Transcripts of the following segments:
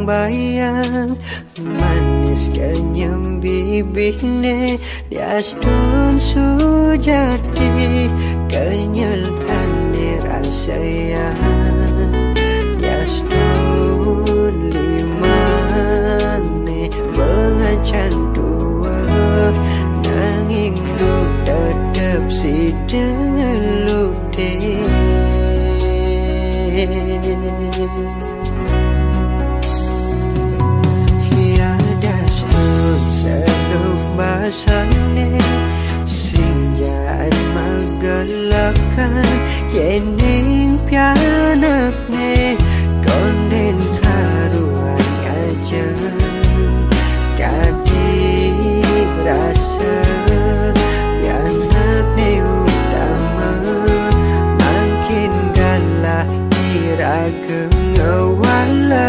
bayang manis kenyam bibirnya diastun sujati kenyalkan dirasayang diastun limane pengacan dua nanging lu tetep si delute Seruk basane sinjaan magalakan yening pianakne konden karuan aja kadi rasa pianakne utama makin galah iraga ngawala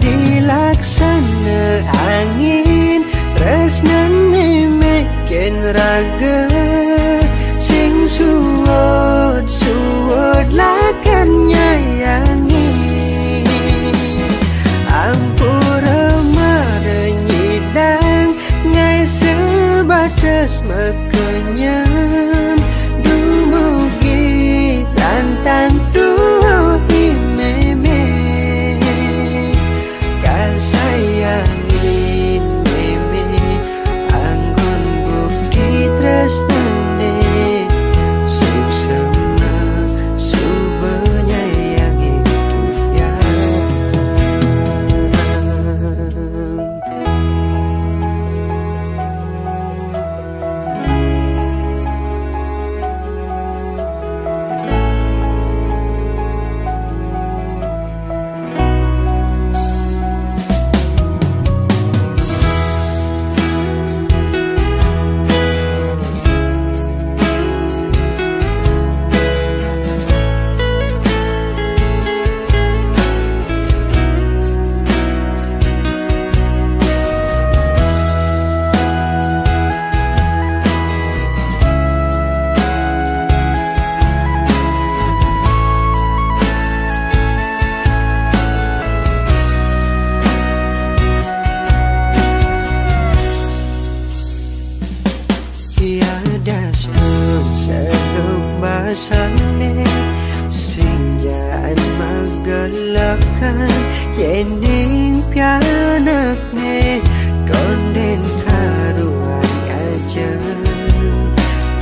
dilaksana angin tresnan memekin raga sing suwod lakan nyayangi ampura marenyidang ngai sebatas makenyam dumugi lantang duhi sayangin meme anggon bukti tresnane suksema subenya yang hidup ya seruk basane sinjaan magalakan yening pianakne konden karuan aja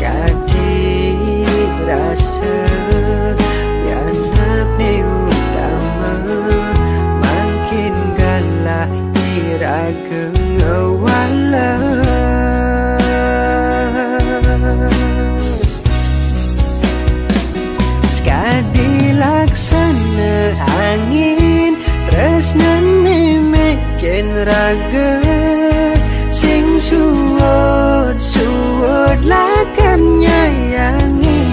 kadi rasa pianakne utama makin galah iraga ngawala dilaksana angin tresnan memekin raga sing suwod lakan nyayangi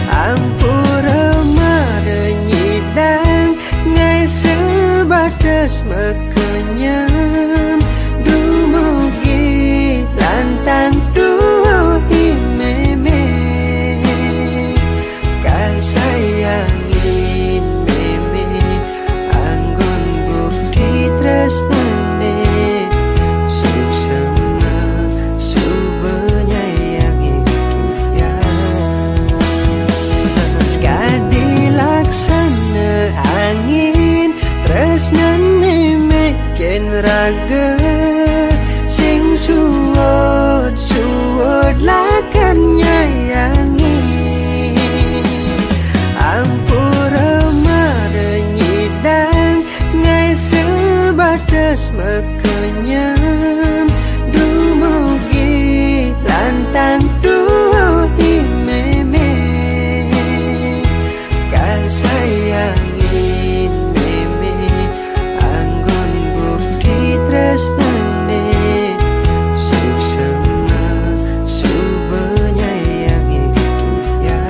ampura marenyidang ngai sebatas makenyam dumugi lantang duhi sayangin meme anggon bukti tresnane suksema subenya yang hidup ya sekali laksana angin tresnan memekin raga sing suwod lakan nyayangi ampura marenyidang ngai sebatas makenyam dumugi lantang duhi meme kan sayangin meme anggon bukti tresnane suksema subenya yang hidup ya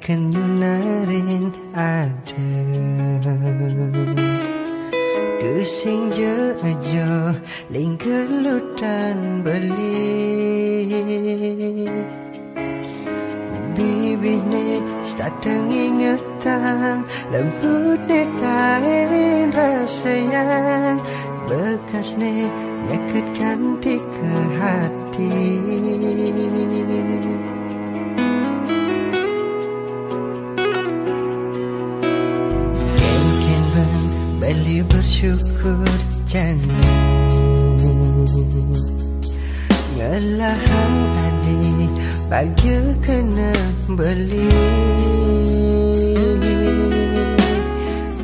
kenyunarin ada Kesing jejo ling kelutan beli Bibih ne stateng ingetang lembut ne kain rasa yang bekas ne nyeketkan di ke hati Ken bang beli bersyukur jani Ngelahang adi bagi kena beli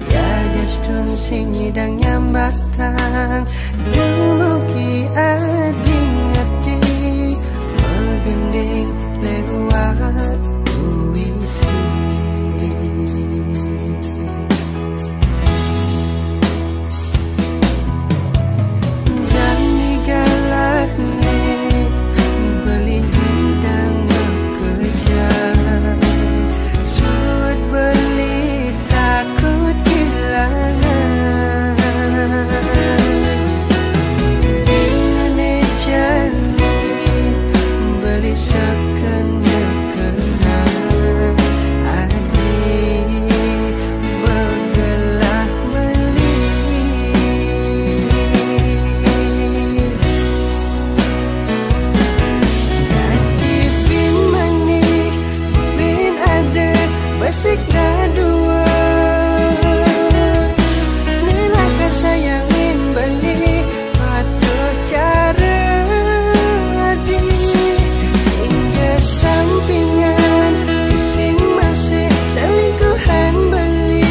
Tiada stun sinyidang nyambatang Dumugi adi ngerti Megending lewat puisi Jani galak ni beli gendang kejar Suat beli takut kehilangan Dengan jani beli sekennya kenal Adik bergelah beli Ganti bin manik bin ada Basik dah dua Nelakan sayangin beli Pada cara di Sehingga sampingan Pusing masih selingkuhan beli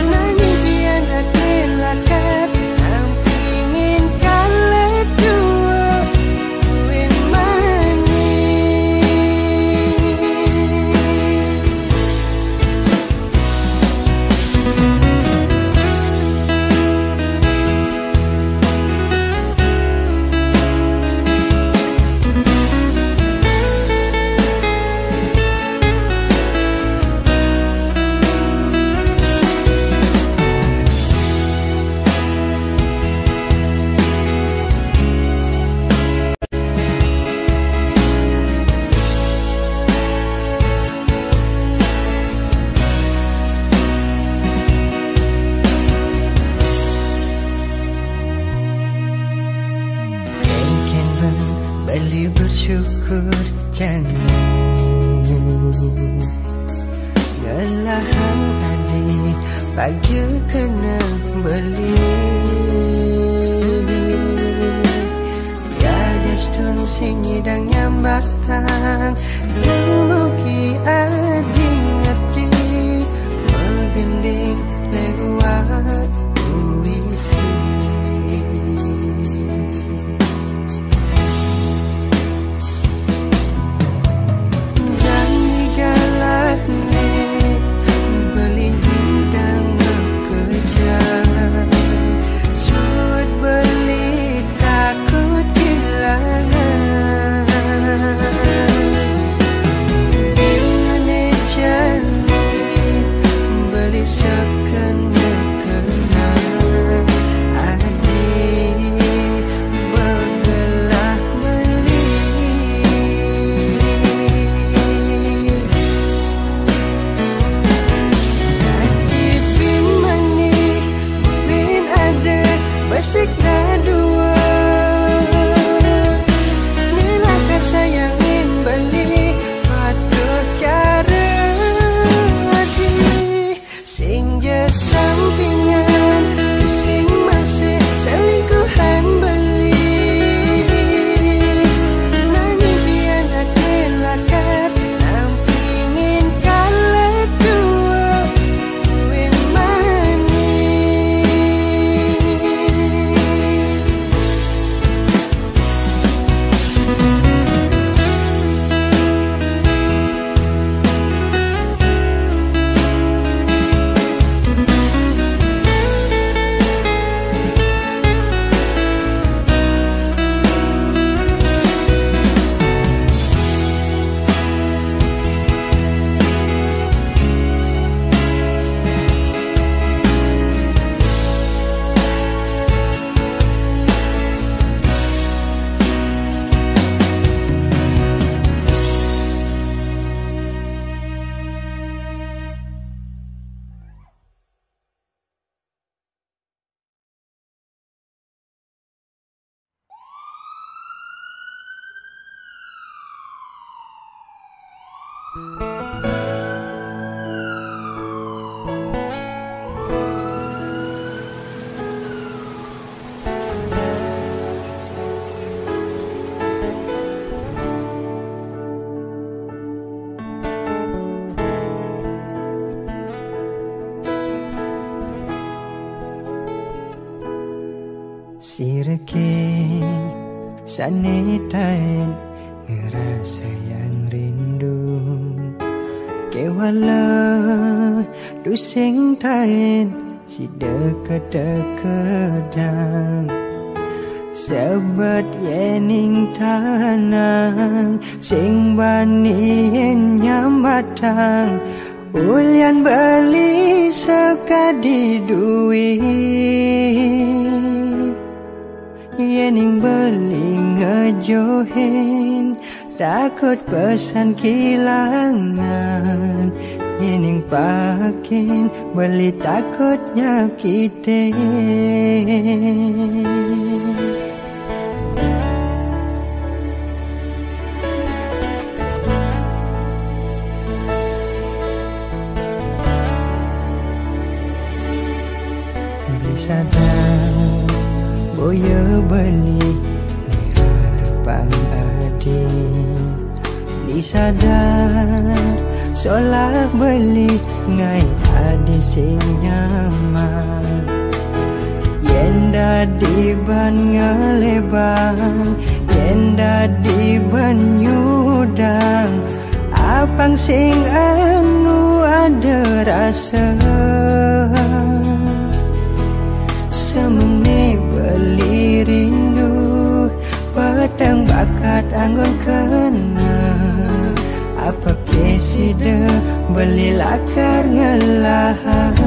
Nangis biar nak kelakar Nampingin kalah dua Kuin manis Beli bersyukur jani Ngelahang adi bagi kena beli Tiada stun sinyidang nyambatang Dumugi adi ngerti Megending lewat puisi Jani galak ni beli gendang kejar Suat beli takut kehilangan Dengan jani beli sekennya kenal Adik bergelah beli Ganti bin manik bin ada Basik dah dua Nelakan sayangin beli Pada cara di Sehingga sampingan Pusing masih selingkuhan beli Nangis biar nak kelakar Nampingin kalah dua Kuin manis Sirke sanitain ngerasa yang rindu kewala dusing tain si deket-deketan sebat yening tanang sing bani nyambatang ulian beli sekadi duit yening beli ngejohin takut pesan kilangan yening pakin beli takut nyakitin beli sadar boya beli harapan adi beli sadar solak beli ngai adi sing nyaman yenda di ban ngelebang yenda di ban nyudang apang sing anu ada rasa semene beli rindu pedang bakat anggun kena apa kesida beli lakar ngelahan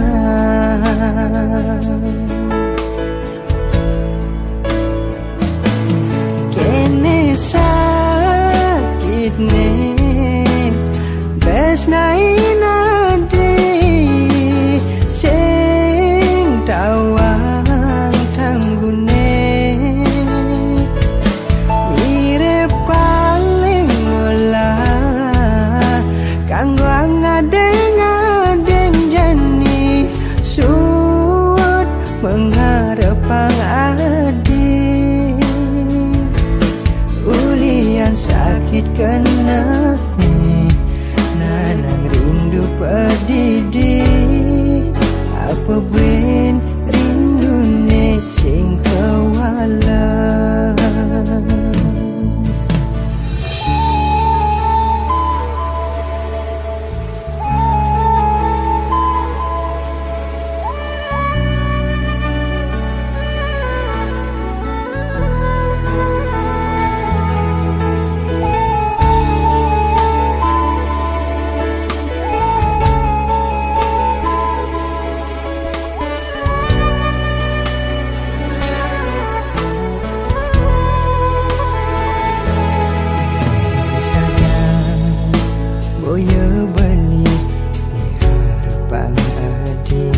kene sakit ne besnain adi sing tawa mengharapang adi ulian sakit kena nanang rindu pedidi apa ben rindu ne sing kewalas boya beli harapan adi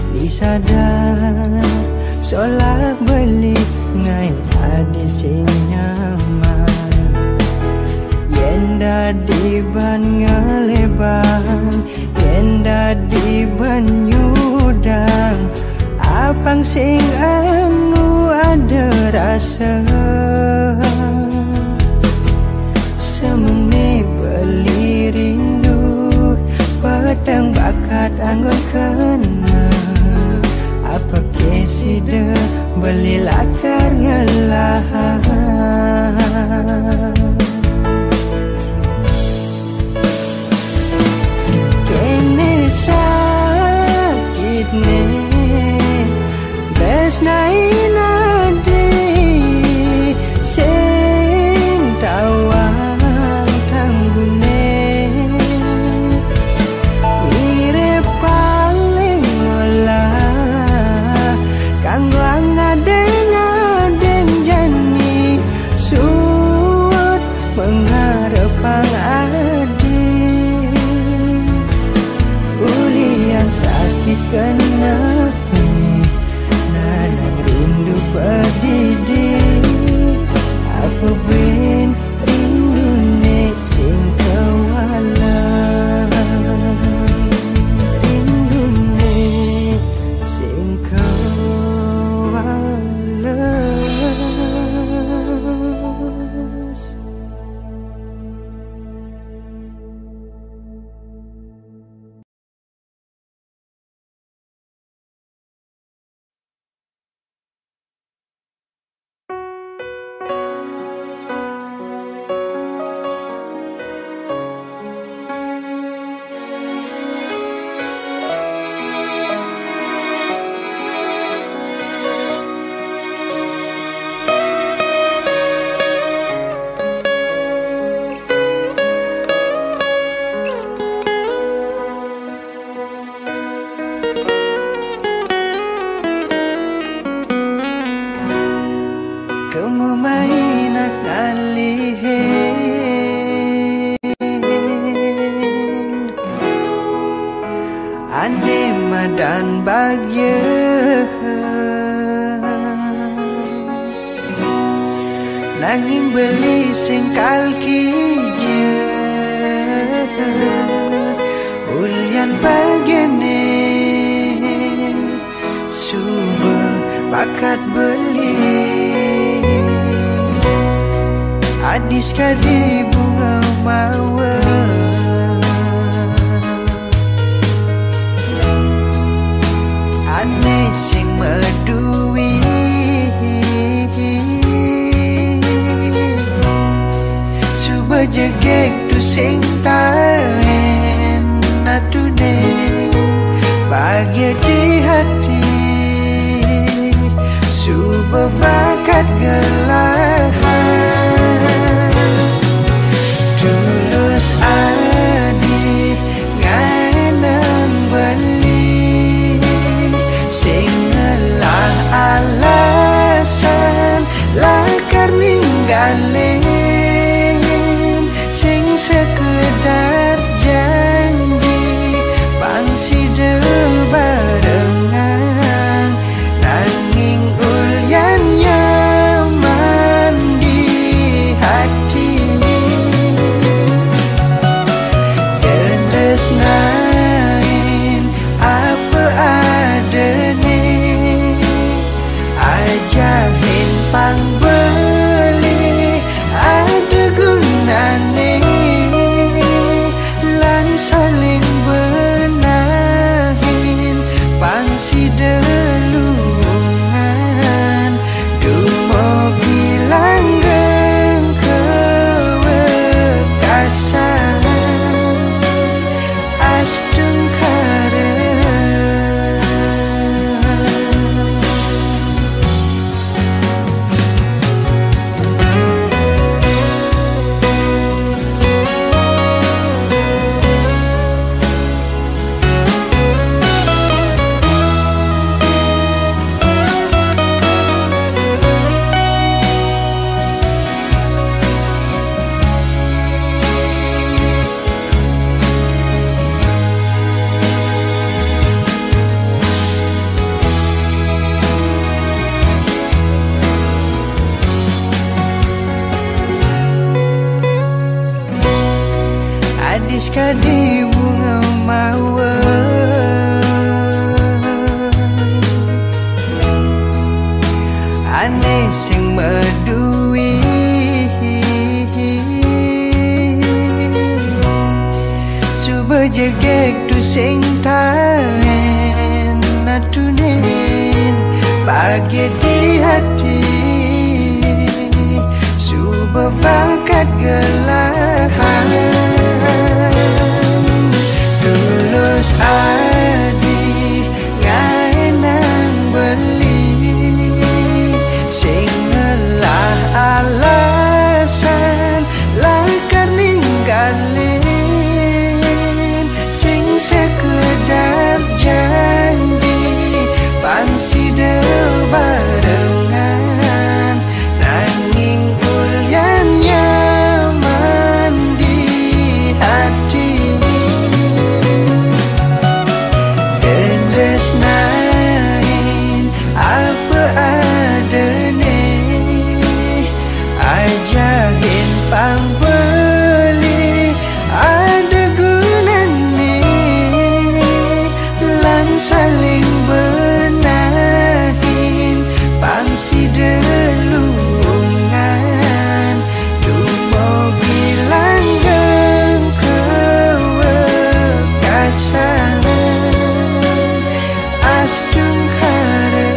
beli sadar solak beli ngai adi sing nyaman yenda di ban ngelebang yenda di ban nyudang apang sing anu ada rasa semene beli rindu pedang bakat anggun kena apa kesida beli lakar ngelahan kene sakit ne besnain adi sing tawa mengharapang adi ulian sakit kena nanang rindu dan bahagia. Nanging beli singkal kija ulian bagene suba bakat beli adis kadi bunga mawar aneh sing medui suba jegek tu sing taen natunen bahagia di hati suba bakat gelahan tulus adi nganang beli sing ngelah alasan lakar ninggalin sing sekedar janji pangsi barengan nanging ulyan nyaman di hati dan resnain apa adane ajahin pang beli ada gunane lan saling benahin pangsi delungan dumo bilang geng kewekasan astung karen adis kadi bunga mawar aneh sing medui suba jegek tu sing taen natunen bahagia di hati suba bakat gelahan tulus adi nganang beli sing ngelah alasan lakar ninggalin sing sekedar janji pangsi barengan nanging ulyan nyaman di hati dan resnain apa adane ajahin pang beli ada gunane lan saling benahin pangsi delungan dumo bilang geng kewekasan astung karen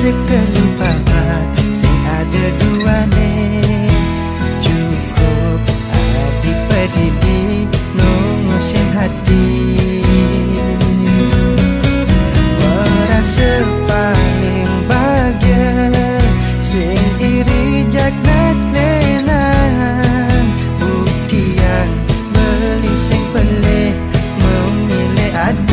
sekelupakan sing ada dua ne cukup adik pedidi nungusin hati merasa paling bahagia sing iri jaknat nenan bukti yang beli sing pelih memilih adik.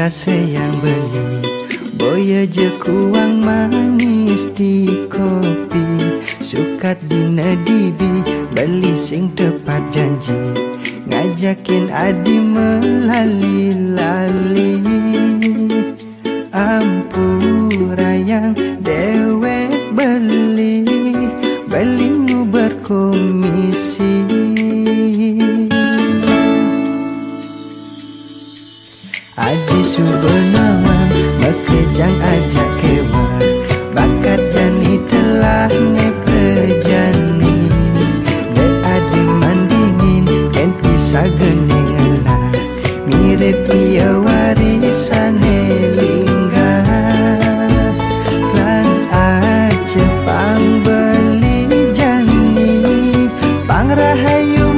Rasa yang beli boya je kuang manis di kopi sukat dina dibi beli sing tepat janji ngajakin adi melali-lali ampura yang dewek beli nu berkomisi. Aji subenawan bekejang ajak kewa bakat jani telah ne prejani de adi mandingin ken pisah geninglah mirip ia warisane linggar lan aja pang beli jani pang rahayu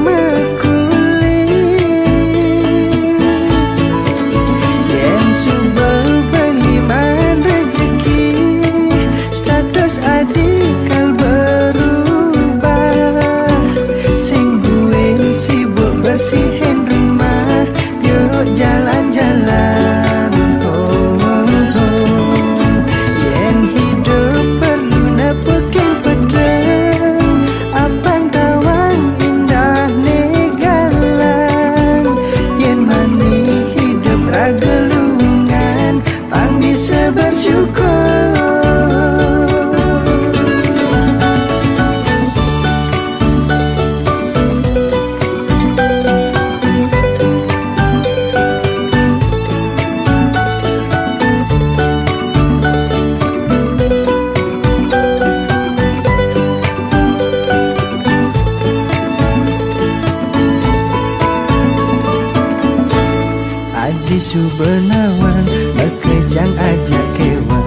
jalan-jalan yen hidup perlu nepekin pedang abang tawang indah negalan yen mani hidup ragelungan pang bisa bersyukur. Adi subenawan bekejang ajak kewa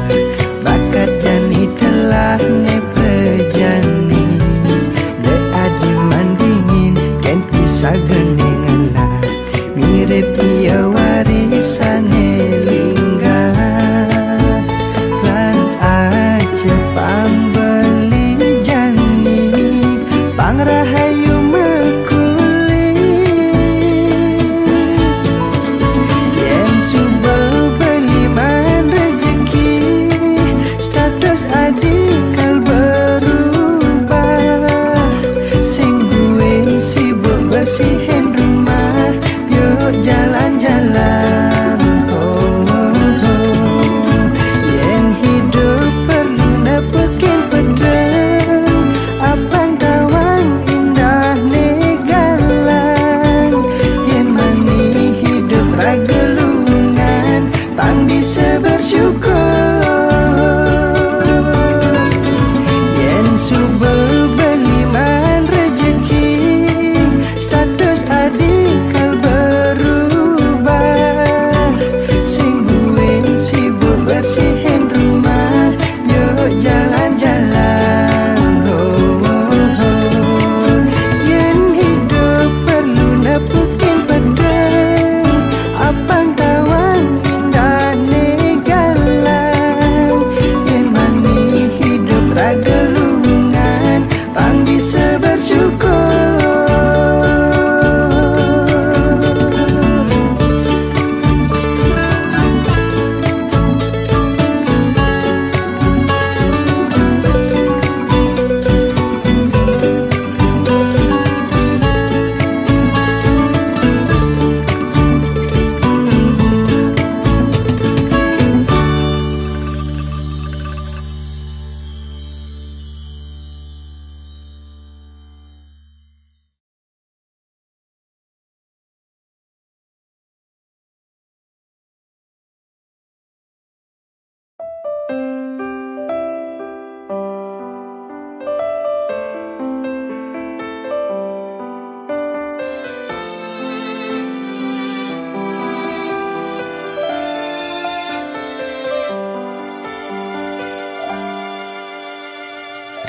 bisa bersyukur. Yen subel beliman rezeki, status adikal berubah. Sing buin sibuk bersihin rumah, yuk jalan-jalan. Oh, oh, oh. Yen hidup perlu nepukin pedang, apang tawan indah negalang. Yen mani hidup ragelungan, pang bisa bersyukur.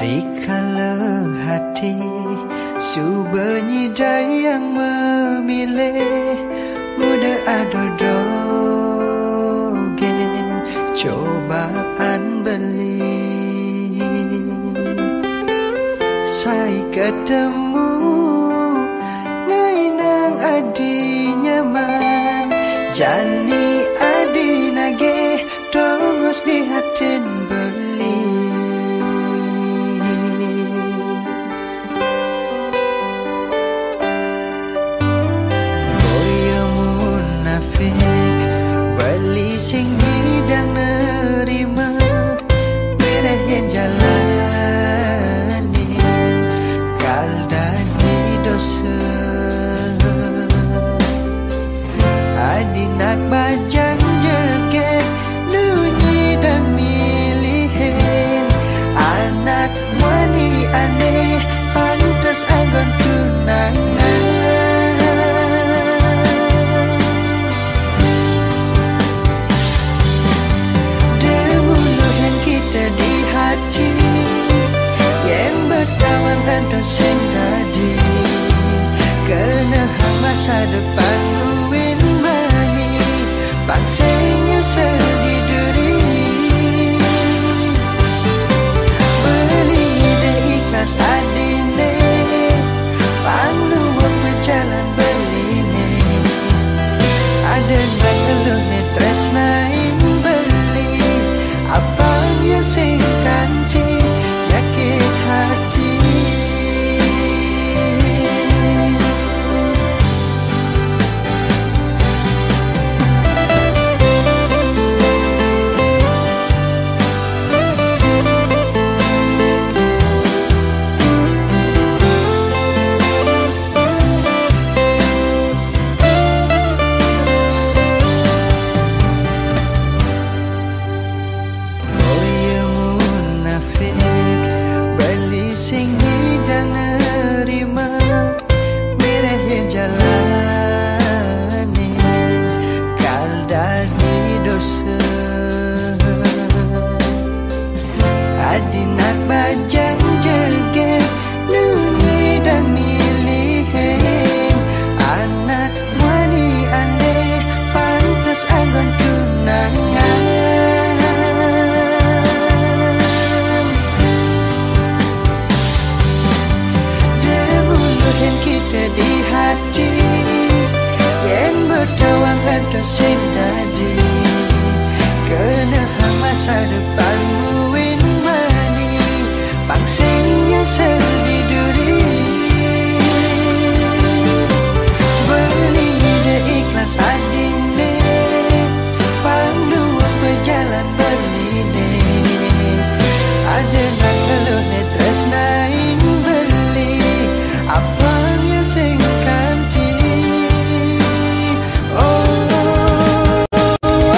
Rikala hati subernyi yang memilih, muda adodogen cobaan beli. Saya ketemu ngainang adi nyaman, jani adi nage tongos di hatin beli. Beli sing hidang nerima, merah yang jalani kaldani dosa. Adinak bajang jeket nunyi dan milihin, anak wani aneh pantas anggon tunangan. Yen bertawang ando sing tadi, kena hang masa depan luwin mani, pangsenya seli duri. Beli ide ikhlas adine, pangluwak berjalan beline. Ada nang elune tresnain beli, apanya sing kanci yakit hati. Adinak bajang jeget nunyi dan milihin, anak wani aneh pantas anggon tunangan. Debuluh yang kita di hati, yen bertawang ado sing tadi, kena hang masa depan buin pangsenya seli duri. Beli ide ikhlas adine, panduan berjalan beline. Ada nak elune tresnain beli, apanya sing kanti. Oh, oh, oh, oh.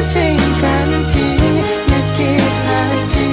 sing kanthi nyekit hati.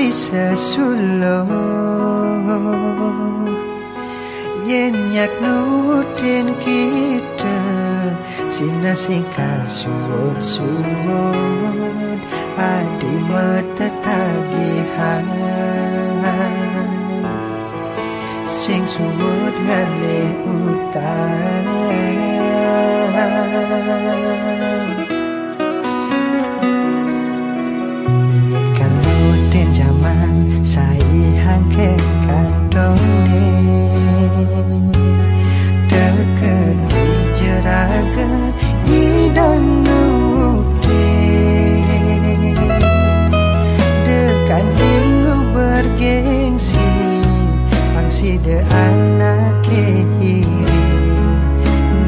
Sesulo yen nyak nutin kita sina singkal suwud adi mata tagihan sing suwud ngale utang hangke kantong ni deket di jeraga hidang nuti dekan tinggu bergengsi pangsi de anak kiri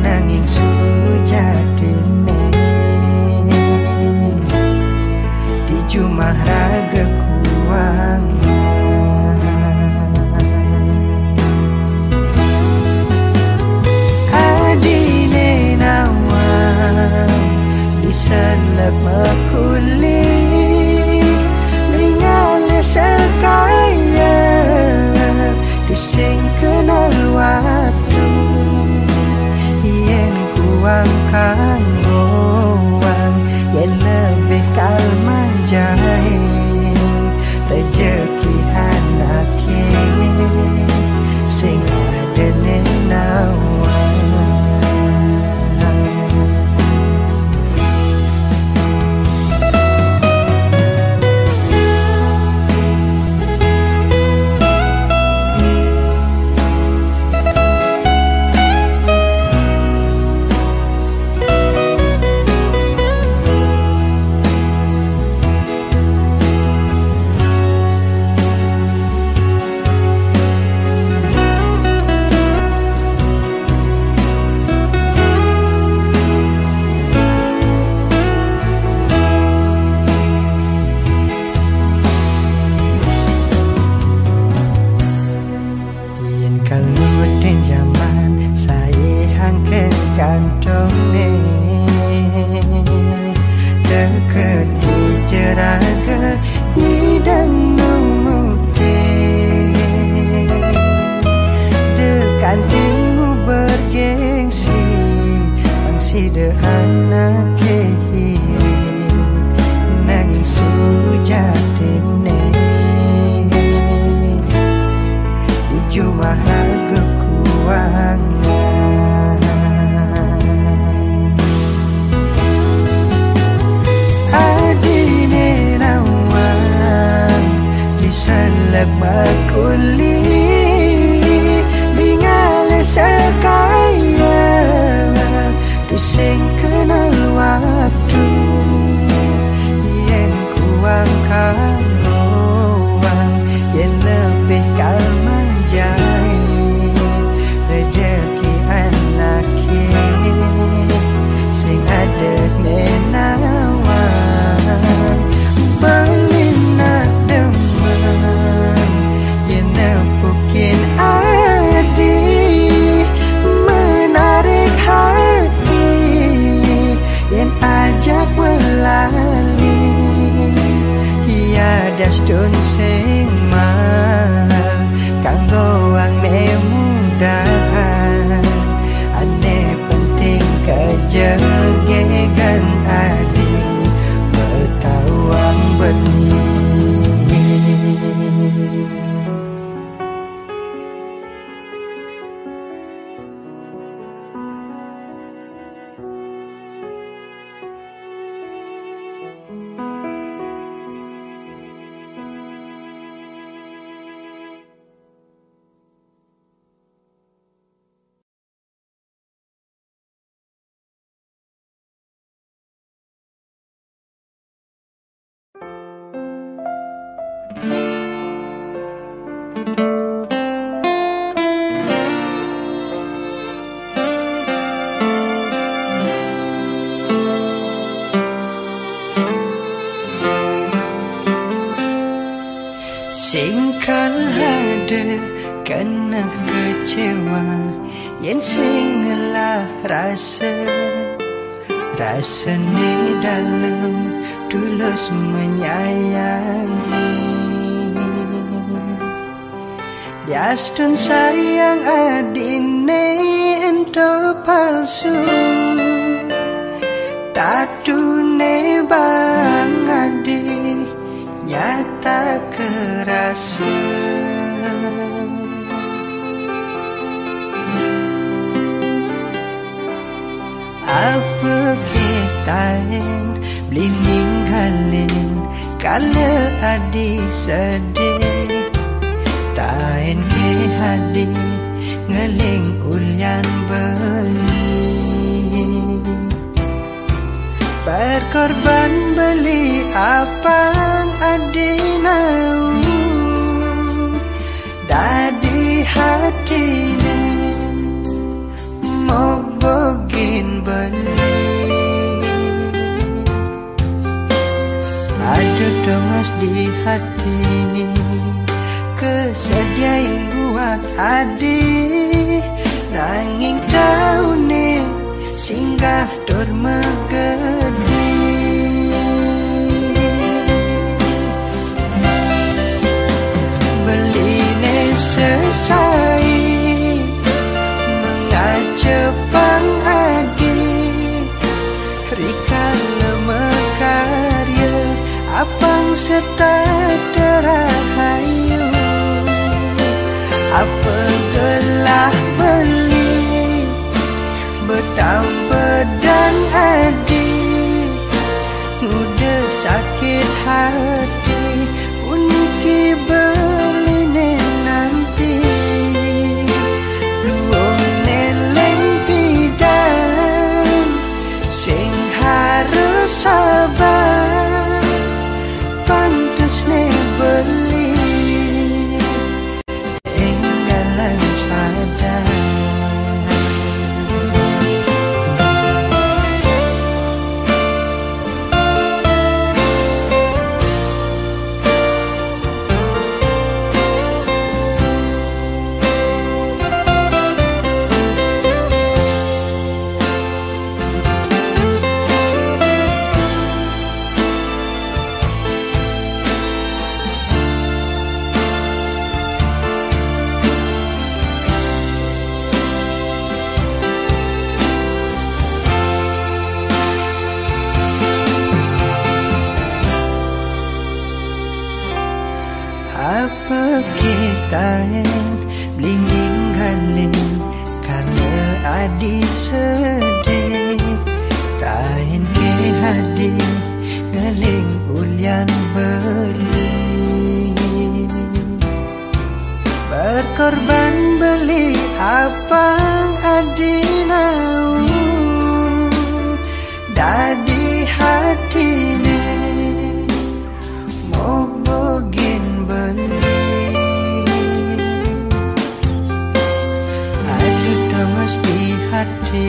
nanging sujatine di jumah raga kuang selap makuli ningali sekaya kusing kenal waktu yen kuang kanggoang yen lebih kalman jahing rezeki anake sing ada nenawa. Sing kenal waktu yen kuang kanggoang yen lebih kalman jahit rezeki anake sing ada nenawan belina demen yen nepukin adi menarik hati yen ajak melali ia das dun sing mal hade kena kecewa yen sing ngelah rasa ni dalam tulus menyayangi. Diastun sayang adine ento palsu, tatune bang adi nyata kerasa. Apa kitain beli ninggalin kala adi sedih, tain ke hadi ngeling ulyan beli. Berkorban beli apang adi nau dadi hatine mau bogin beli. Ada domas di hati kesediain buat adi, nanging taune singgah dor megedi. Beline sesai mengacepang adi, rika lemekarya apang setat terahayu. Apa gelah beli betau pedang adi, udah sakit hati uniki beline nampi. Luong neleng pidan sing harus sabar, pantes ne beli enggalan sadar. Apa kitain beli ninggalin kala adi sedih, tain ke hadi ngeling ulyan beli. Berkorban beli apang adi nau dadi hatine mau bogin beli. Aduh domas di hati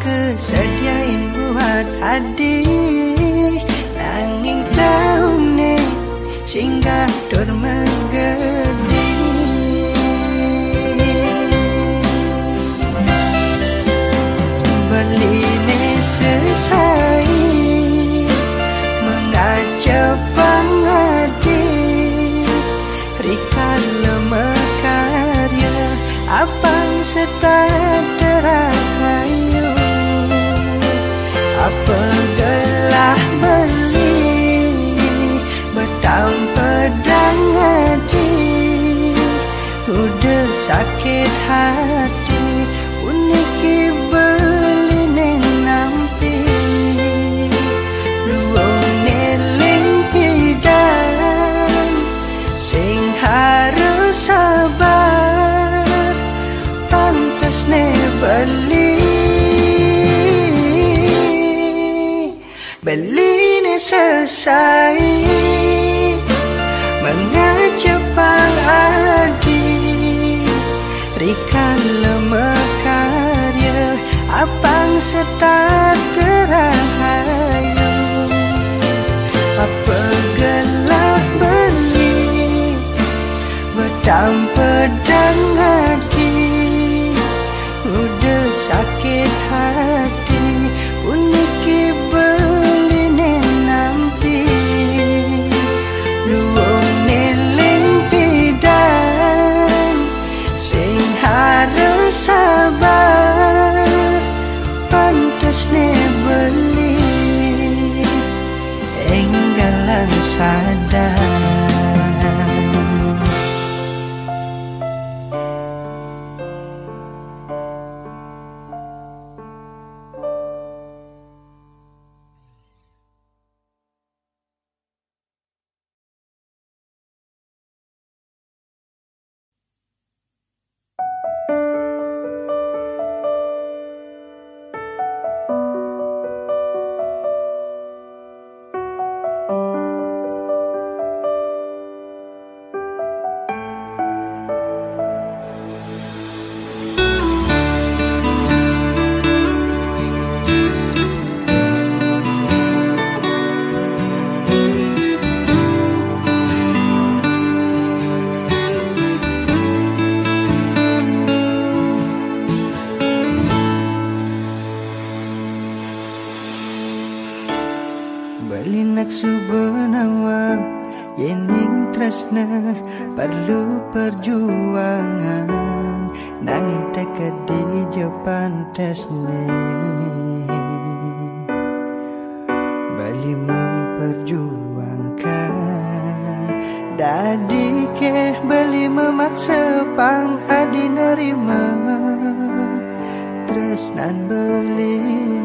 kesediain buat adi, nanging taune singgah dor megedi. Beline sesai mengacepang adi, rika lemekarya apang setat terahayu. Apa gelah beli betau pedang adi, udah sakit hati uniki beline nampi. Luong neleng pidan sing harus sabar, pantes ne beli beline selesai mengacepang adi, rika lemekarya apang setat terahayu. Apa gelah beli pedang hati, udah sakit hati, puniki beline nampi, luong neling pidang, sing harus sabar, pantas ne beli, enggalan sadar. Balinak subenawang yening tresna perlu perjuangan, nanging teka di japan tesne bali memperjuangkan, dadi keh bali memaksa pang adi nerima tresnan beline.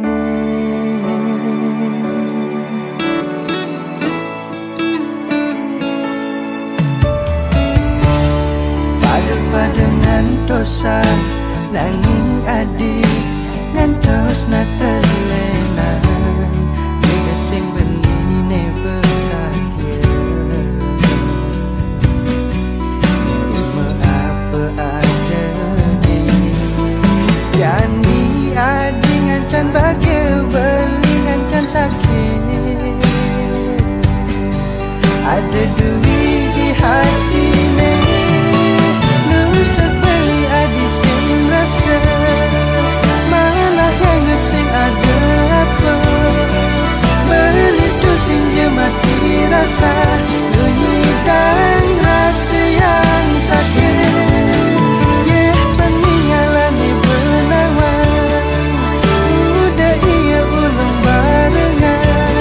Pada ngantosan nanging adi ngantos nak elenan, beda sing beline besakya, nerima apa adanya. Yani adi ngancan bahagia, beli ngancan sakit, ada duit di hati ne. Sebeli adi sing rasa, malah anggap sing ada apa, beli tu sing je mati rasa, bunyi dan rasa yang sakit. Yeah, peninggalan ni benawang, udah ia ulang barengan,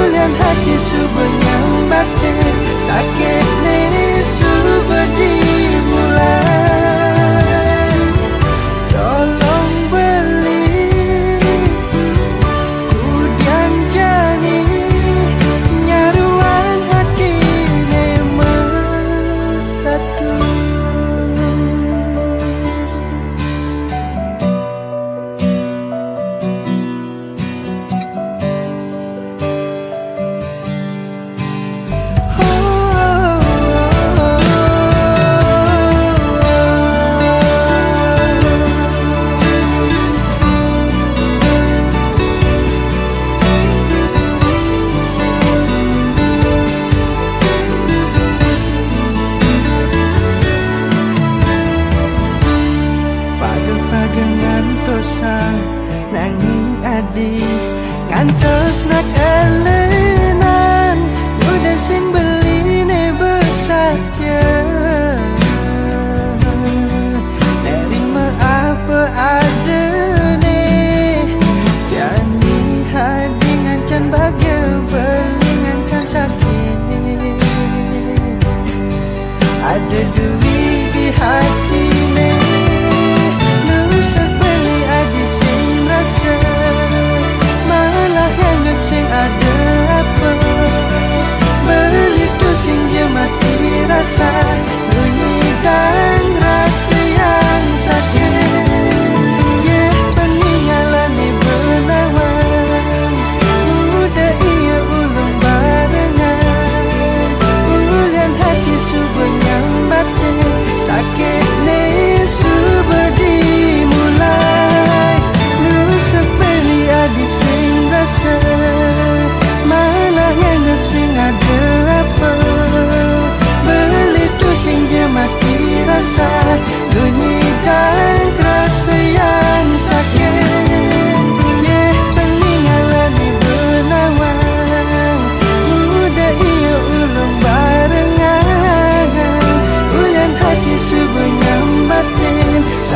ulian hati subuh nyambatin, sakit ni subuh dimulai. Tolong beli kudian jani, nyaruan hati memang tatu. Nanging adi ngantos nak elenan, udah sing beline bersakya, nerima apa adane. Jani hadi ngancan bahagia, beli ngancan sakit, ada duit di hati ne. Malah anggap sing ada apa, beli tu sing je mati rasa, bunyikan rasa yang sakit. Yeah, peninggalan ni benawang, udah ia ulang barengan, ulian hati subuh nyambatin, sakit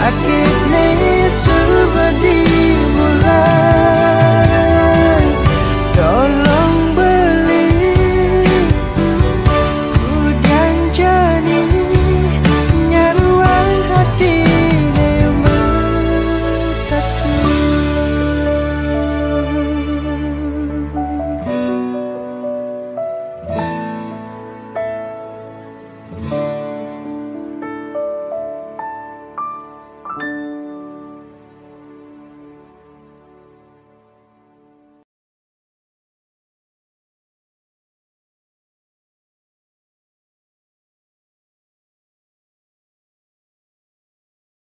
Sakit